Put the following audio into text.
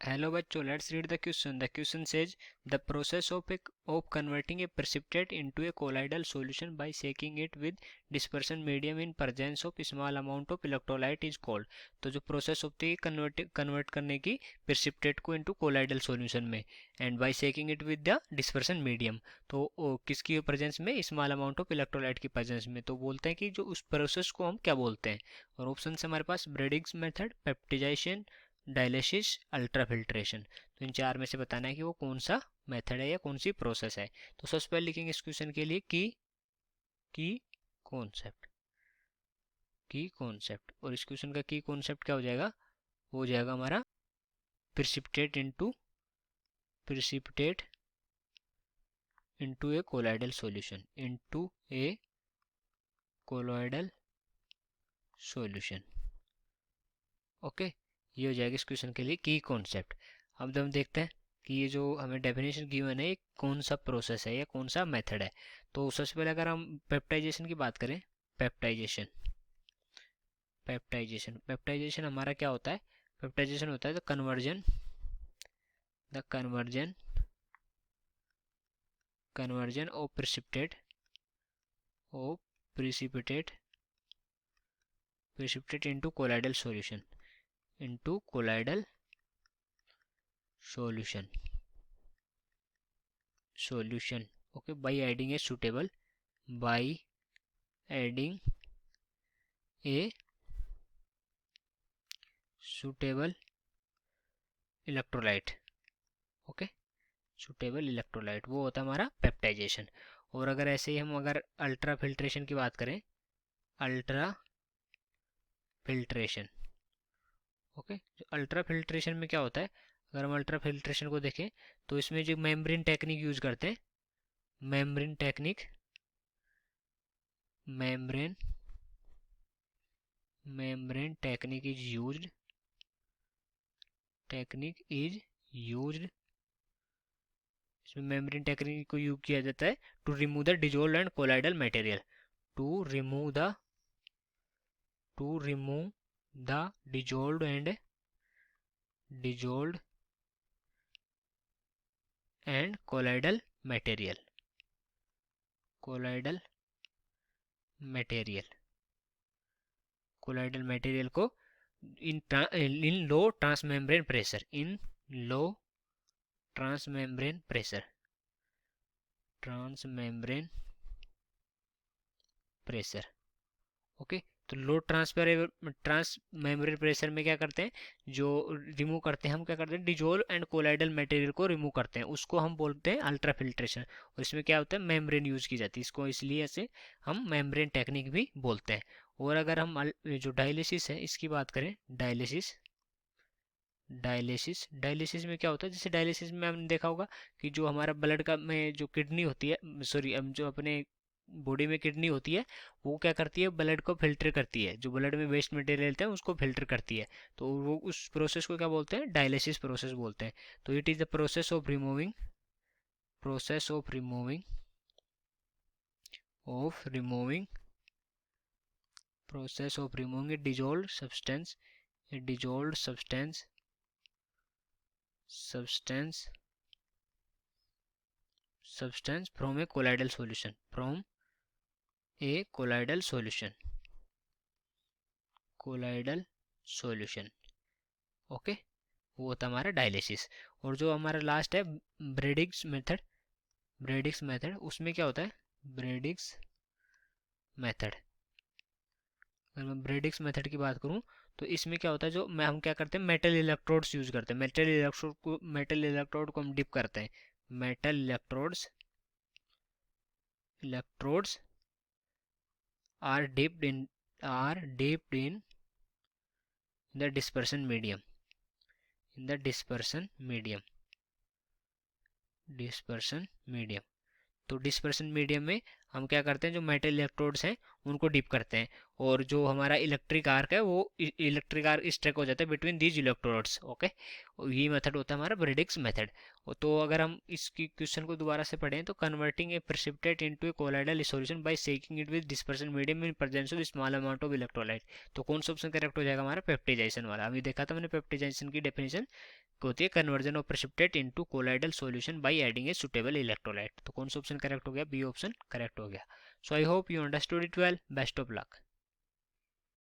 Hello बच्चों, let's read the question. The question says the process of converting a precipitate into a colloidal solution by shaking it with dispersion medium in presence of small amount of electrolyte is called. तो जो process होती है convert करने की precipitate को into colloidal solution में and by shaking it with the dispersion medium, तो किसकी प्रेजेंस में, स्मॉल अमाउंट ऑफ इलेक्ट्रोलाइट की प्रेजेंस में, तो बोलते हैं कि जो उस प्रोसेस को हम क्या बोलते हैं। और ऑप्शन से हमारे पास ब्रेडिग्स मेथड, पेप्टिजाइजेशन, डायलिसिस, अल्ट्राफिल्ट्रेशन। तो इन चार में से बताना है कि वो कौन सा मेथड है या कौन सी प्रोसेस है। तो सबसे पहले लिखेंगे इस क्वेश्चन के लिए की कॉन्सेप्ट, और इस क्वेश्चन का की कॉन्सेप्ट क्या हो जाएगा, वो हो जाएगा हमारा प्रिसिपिटेट इनटू ए कोलॉइडल सॉल्यूशन, ओके। ये हो जाएगा इस क्वेश्चन के लिए की कॉन्सेप्ट। अब हम देखते हैं कि ये जो हमें डेफिनेशन गिवन है ये कौन सा प्रोसेस है या कौन सा मेथड है। तो सबसे पहले अगर हम पेप्टाइजेशन की बात करें, पेप्टाइजेशन हमारा क्या होता है। पेप्टाइजेशन होता है the conversion of precipitate into colloidal solution, okay, by adding a suitable electrolyte, okay, suitable electrolyte, वो होता है हमारा पेप्टाइजेशन। और अगर ऐसे ही हम अगर अल्ट्रा फिल्ट्रेशन की बात करें, ओके, जो अल्ट्रा फिल्ट्रेशन में क्या होता है, अगर हम अल्ट्रा फिल्ट्रेशन को देखें तो इसमें जो मेम्ब्रेन टेक्निक यूज करते हैं, मेम्ब्रेन टेक्निक इज यूज्ड, इसमें मेम्ब्रेन टेक्निक को यूज किया जाता है to remove the dissolved and colloidal material, to remove the dissolved and colloidal material को in low transmembrane pressure, okay. तो लो ट्रांसमेम्ब्रेन प्रेशर में क्या करते हैं, जो रिमूव करते हैं, हम क्या करते हैं, डिजोल्व एंड कोलाइडल मटेरियल को रिमूव करते हैं, उसको हम बोलते हैं अल्ट्रा फिल्ट्रेशन। और इसमें क्या होता है, मेम्ब्रेन यूज की जाती है, इसको इसलिए ऐसे हम मेम्ब्रेन टेक्निक भी बोलते हैं। और अगर हम जो डायलिसिस है इसकी बात करें, डायलिसिस में क्या होता है, जैसे डायलिसिस में हमने देखा होगा कि जो हमारा ब्लड का में जो किडनी होती है, सॉरी, जो अपने बॉडी में किडनी होती है, वो क्या करती है, ब्लड को फिल्टर करती है, जो ब्लड में वेस्ट मटेरियल रहता है उसको फिल्टर करती है। तो वो उस प्रोसेस को क्या बोलते हैं, डायलिसिस प्रोसेस बोलते हैं। तो it is the process of removing a dissolved substance from a colloidal solution, okay, वो होता है हमारा डायलिसिस। और जो हमारा लास्ट है ब्रेडिग्स मेथड, उसमें क्या होता है, अगर मैं ब्रेडिग्स मेथड की बात करूं तो इसमें क्या होता है, जो हम क्या करते हैं, मेटल इलेक्ट्रोड्स यूज करते हैं, मेटल इलेक्ट्रोड को हम डिप करते हैं, metal electrodes are dipped in the dispersion medium, तो डिस्पर्शन मीडियम में हम क्या करते हैं, जो मेटल इलेक्ट्रोड्स हैं उनको डिप करते हैं, और जो हमारा इलेक्ट्रिक आर्क है वो इलेक्ट्रिक आर्क स्ट्रक हो जाता है बिटवीन दीज इलेक्ट्रोड्स। ओके, ये मेथड होता है हमारा ब्रेडिक्स मेथड। तो अगर हम इस क्वेश्चन को दोबारा से पढ़ें तो converting A precipitate into A colloidal solution bye shaking it with dispersion medium in presence of small amount of electrolyte. तो कौन सा ऑप्शन करेक्ट हो जाएगा हमारा? पेप्टिजाइजेशन वाला। अभी देखा था मैंने पेप्टिजाइजेशन की डेफिनेशन होती है conversion of precipitate into colloidal solution by adding a suitable electrolyte. तो कौन सा ऑप्शन करेक्ट हो गया? बी ऑप्शन करेक्ट हो गया। So I hope you understood it well. Best of luck.